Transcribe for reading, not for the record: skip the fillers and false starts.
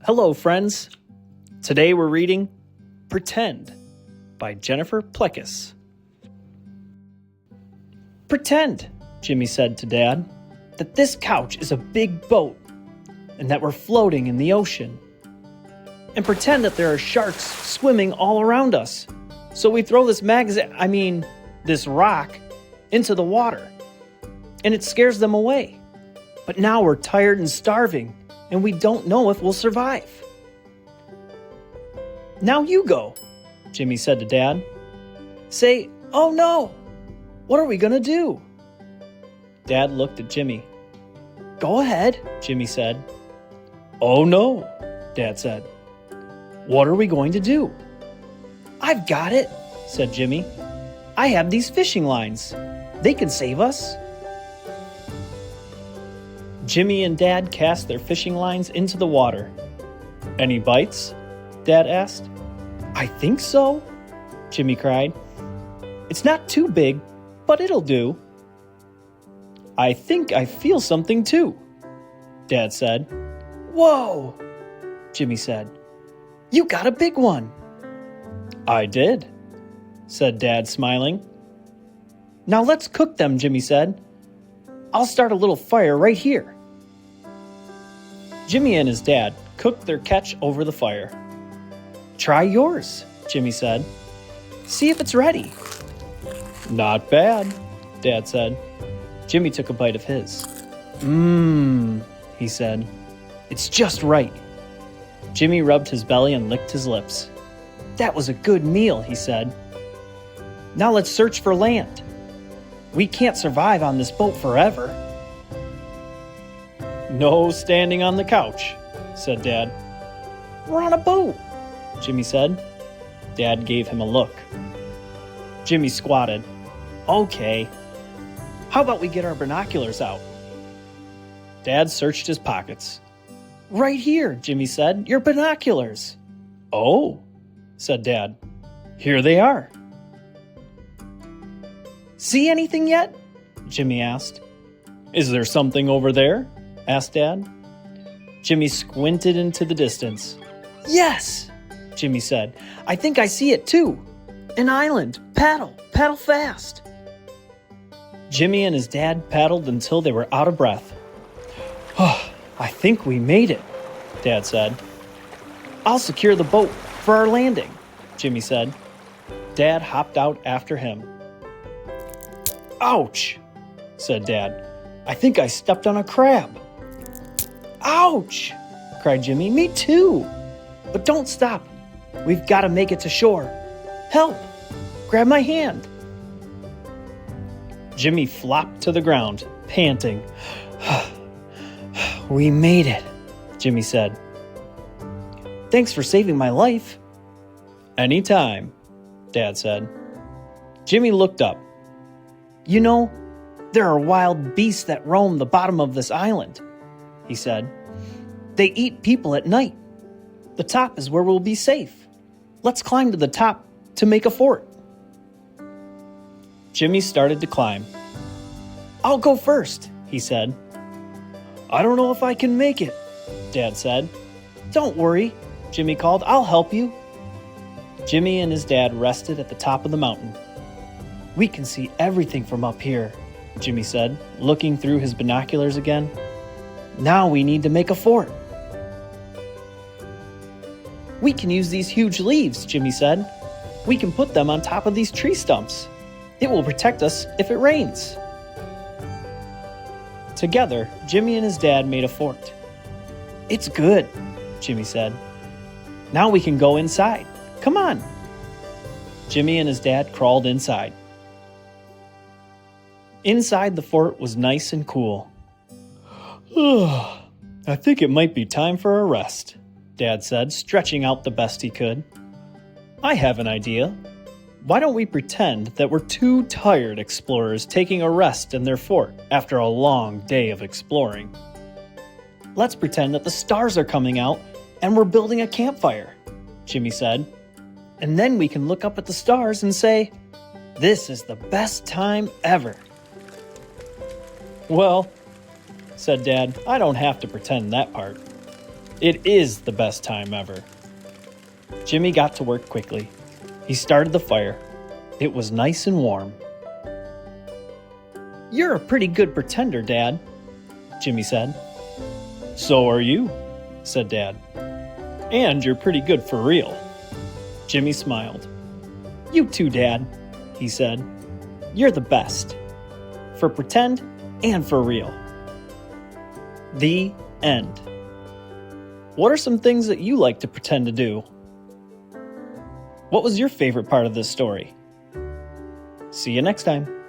Hello, friends. Today we're reading Pretend by Jennifer Plecas. Pretend, Jimmy said to Dad, that this couch is a big boat and that we're floating in the ocean. And pretend that there are sharks swimming all around us. So we throw this rock into the water and it scares them away. But now we're tired and starving and we don't know if we'll survive. Now you go, Jimmy said to Dad. Say, oh no, what are we gonna do? Dad looked at Jimmy. Go ahead, Jimmy said. Oh no, Dad said. What are we going to do? I've got it, said Jimmy. I have these fishing lines. They can save us. Jimmy and Dad cast their fishing lines into the water. Any bites? Dad asked. I think so, Jimmy cried. It's not too big, but it'll do. I think I feel something too, Dad said. Whoa, Jimmy said. You got a big one. I did, said Dad, smiling. Now let's cook them, Jimmy said. I'll start a little fire right here. Jimmy and his dad cooked their catch over the fire. Try yours, Jimmy said. See if it's ready. Not bad, Dad said. Jimmy took a bite of his. He said. It's just right. Jimmy rubbed his belly and licked his lips. That was a good meal, he said. Now let's search for land. We can't survive on this boat forever. No standing on the couch, said Dad. We're on a boat, Jimmy said. Dad gave him a look. Jimmy squatted. Okay. How about we get our binoculars out? Dad searched his pockets. Right here, Jimmy said. Your binoculars. Oh, said Dad. Here they are. See anything yet? Jimmy asked. Is there something over there? Asked Dad. Jimmy squinted into the distance. Yes, Jimmy said. I think I see it too. An island. Paddle fast. Jimmy and his dad paddled until they were out of breath. Oh, I think we made it, Dad said. I'll secure the boat for our landing, Jimmy said. Dad hopped out after him. Ouch, said Dad. I think I stepped on a crab. Ouch, cried Jimmy. Me too. But don't stop. We've got to make it to shore. Help! Grab my hand. Jimmy flopped to the ground, panting. We made it, Jimmy said. Thanks for saving my life. Anytime, Dad said. Jimmy looked up. You know, there are wild beasts that roam the bottom of this island, he said. They eat people at night. The top is where we'll be safe. Let's climb to the top to make a fort. Jimmy started to climb. I'll go first, he said. I don't know if I can make it, Dad said. Don't worry, Jimmy called. I'll help you. Jimmy and his dad rested at the top of the mountain. We can see everything from up here, Jimmy said, looking through his binoculars again. Now we need to make a fort. We can use these huge leaves, Jimmy said. We can put them on top of these tree stumps. It will protect us if it rains. Together, Jimmy and his dad made a fort. It's good, Jimmy said. Now we can go inside. Come on. Jimmy and his dad crawled inside. Inside the fort was nice and cool. I think it might be time for a rest, Dad said, stretching out the best he could. I have an idea. Why don't we pretend that we're two tired explorers taking a rest in their fort after a long day of exploring? Let's pretend that the stars are coming out and we're building a campfire, Jimmy said. And then we can look up at the stars and say, this is the best time ever. Well, said Dad, I don't have to pretend that part. It is the best time ever. Jimmy got to work quickly. He started the fire. It was nice and warm. You're a pretty good pretender, Dad, Jimmy said. So are you, said Dad. And you're pretty good for real. Jimmy smiled. You too, Dad, he said. You're the best. For pretend and for real. The end. What are some things that you like to pretend to do? What was your favorite part of this story? See you next time.